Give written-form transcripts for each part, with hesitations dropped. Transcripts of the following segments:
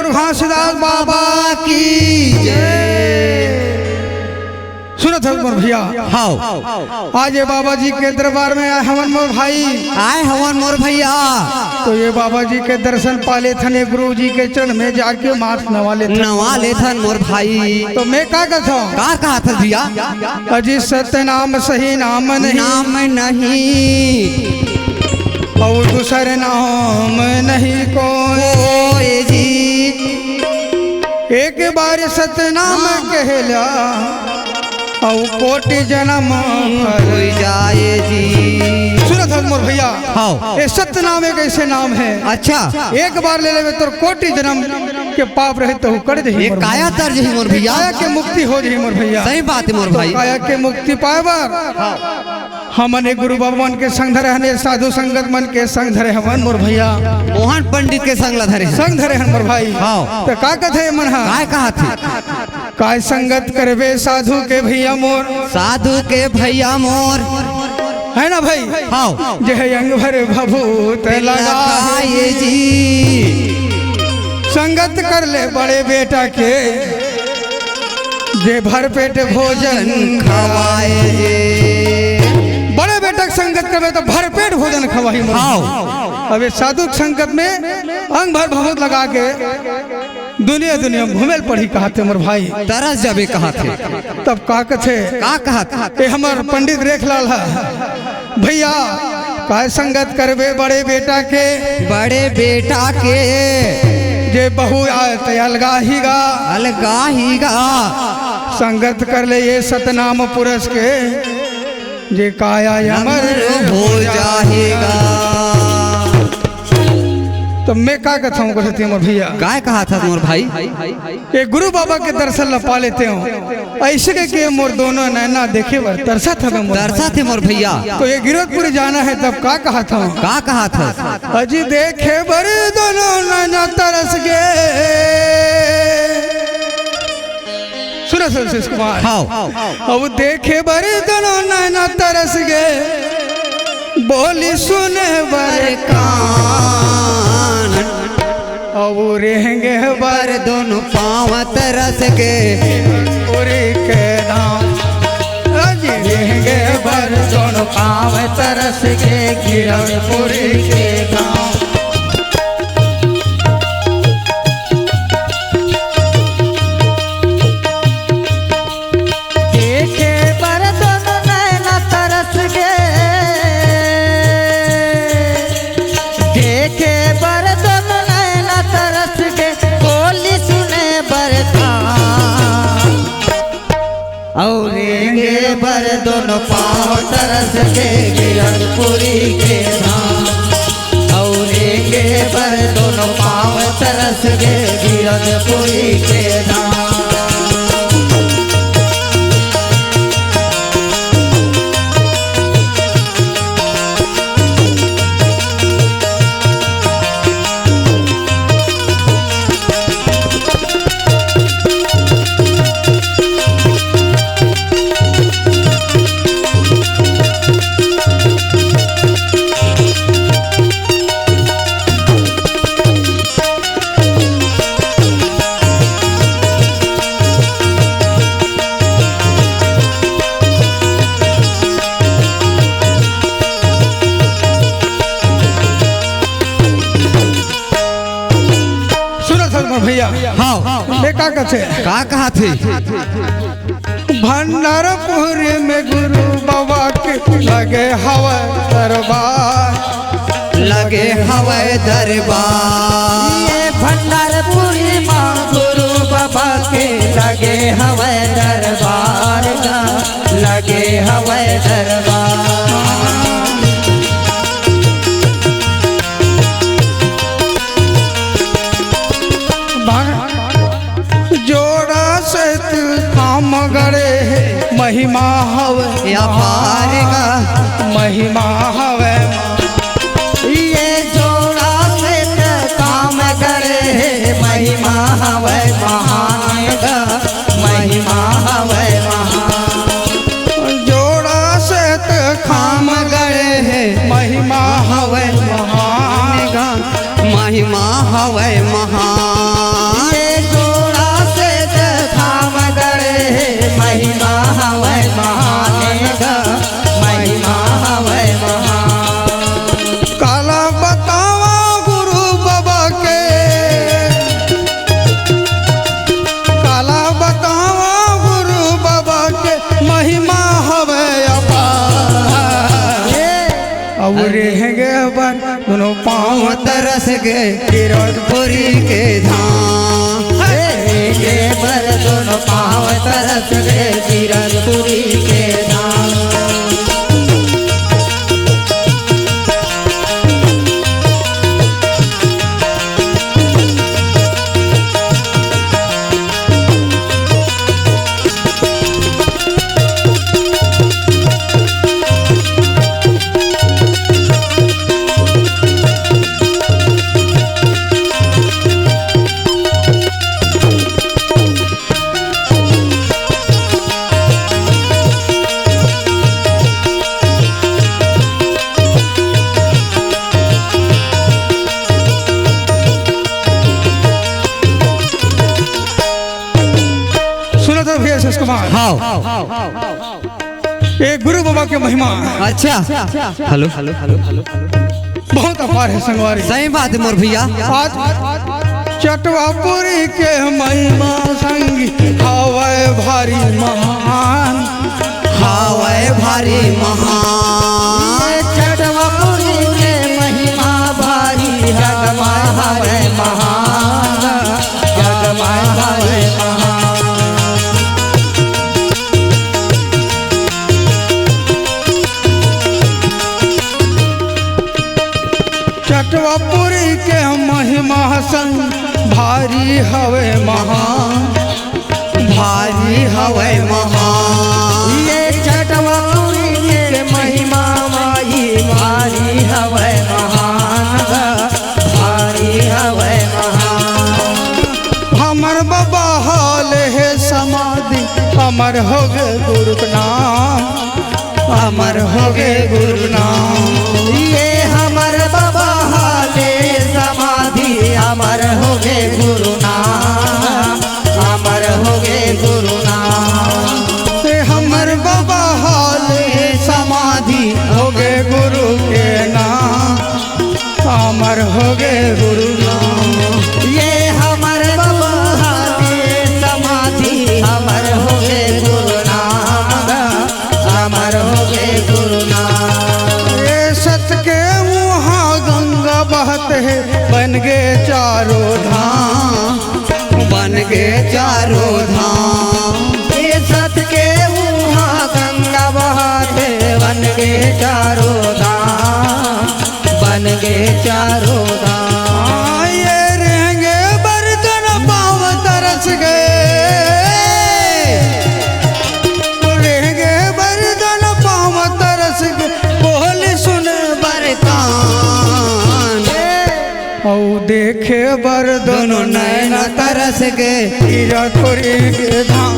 गुरु घासीदास बाबा की सुनत हो मोर भैया। हाँ आज ये बाबा जी के दरबार में आए हवन मोर भाई, आए हवन मोर भैया। तो ये बाबा जी के दर्शन पाले थने, गुरु जी के चरण में जाके माथ नवा ले थन मोर भाई। तो मैं का कहता हूँ, का कहा था भैया? अजी सत्य नाम सही नाम नहीं, नाम नहीं और दूसरे नाम नहीं कोई जी। एक बार सत्य नाम कहला और कोटि जन्म हो जाए जी। सुनत हो मोर भैया। हाँ ये सत्य नाम एक ऐसे नाम है, अच्छा एक बार ले ले तो कोटि जन्म के पाप रहे तो कर दे। ये काया तर्ज है मोर भैया, काया के मुक्ति हो जाए मोर भैया। सही बात है मोर तो भाई। काया के मुक्ति पाएबर हमने गुरु भगवान के संग धरे हने, साधु संगत मन के संग धरे हवन मोर भैया। मोहन पंडित के संग धरे संग धरे हन मोर भाई। हाँ। तो का कथे मन हा काय कहा थे? काय संगत करबे साधु के भैया मोर, साधु के भैया मोर है ना भाई। हाँ जय अंग भर भभूत लगाए जी। संगत कर ले बड़े बेटा के, जे भर पेट भोजन खवाए जी। बड़े बेटा के संगत करबे तो भर पेट भोजन खवाही मोर। हाँ अब ये साधु संगत में अंग भर भभूत लगा के दुनिया दुनिया घूमेल पड़ी कहते मोर भाई। तरस जाबे कहा थे, तब का कथे का कहा ए हमर पंडित रेख लाल है भैया। काय संगत करबे बड़े बेटा के, बड़े बेटा के जे बहु आयत अलगाहीगा, अलगाहीगा। संगत कर ले ये सतनाम पुरुष के, जे काया अमर हो जाएगा। तो मैं का कहता हूँ कहते मोर भैया। काय कहा था मोर भाई? ये गुरु बाबा के दर्शन ला पा लेते हो, ऐसे के मोर दोनों नैना देखे बर तरसा था मोर तरसा थे मोर भैया। तो ये गिरधपुर जाना है तब का कहा था, का कहा था? अजी देखे बर दोनों नैना तरस गए। सुनो सुरेश कुमार। हाँ अब देखे बर दोनों नैना तरस गए, बोली सुने बर कान, अब रहेंगे पर दोनों पाँव तरस के पूरी के नाम। अजी रहेंगे बर दोनों पाँव तरस के गिरधपुरी के गाँव। पर दोनों पाँव तरस के गिरधपुरी के धाम। औरेंगे पर दोनों पाँव तरस के गिरधपुरी के धाम। भैया। हाँ का कथे का कहा थे? भंडारपुर में गुरु बाबा के लगे हवा दरबार, लगे हवाई दरबार। ये भंडारपुर में गुरु बाबा के लगे हवाई दरबार, लगे हवाई दरबार। जोड़ा से काम गड़े महिमा हवे अपार का महिमा हवे। ये जोड़ा से काम करे महिमा हवे महान का, महिमा हवे महान। जोड़ा से रहेंगे बर दोनों पाँव तरस गए गिरधपुरी के धाम रहेंगे बर दोनों पाँव तरस गए गिरधपुरी के धाम। कुमार हाँ ये गुरु बाबा के महिमा अच्छा हेलो हेलो हेलो हेलो बहुत अपार है संगवारी। सही बात है मोर भैया। आज चटवापुरी के महिमा संगी हवाए भारी महान हवाए भारी महान चटवापुरी के महिमा भारी जगमा हवे महान जगमा हवे महान। चटवापुरी के महिमा संग भारी हवे महान भारी हवे महान। ये चटवापुरी के महिमा माई भारी हवे महान भारी हवे महान। हमर बाबा हाल है समाधि अमर हो गए गुरु का नाम अमर हो गए गुरु नाम। ये हमर बाबा हाले समाधि अमर हो गए गुरु नाम अमर हो गए गुरु नाम। हमर बाबा हाल समाधि हो गए गुरु के नाम अमर हो गए गुरु नाम। ये हमर बाबा हाले समाधि अमर हो गए गुरु नाम अमर हो गए गुरु नाम। ये सत के वहाँ गंगा बहते है बन गए चारों धाम बन गए चारों धाम। ये सत के वहाँ गंगा बहाते बन गए चारों धाम बन गए चारों धाम। ये रहेंगे बर्तन पाँव तरस गए रहेंगे बर्तन पाँव तरस गए बोल सुन बरतान औ देखे बर दोनों नैन तरस गए गिरधपुरी के धाम।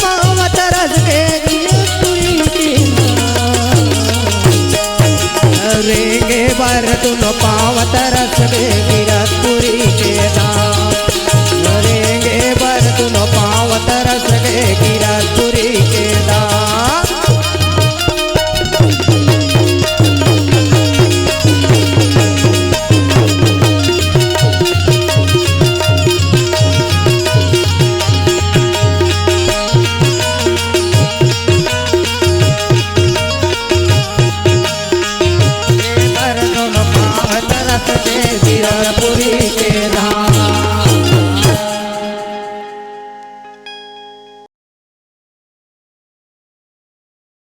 पाँव तरस गए गिरधपुरी के रेंगे बर दोनों पाँव तरस गए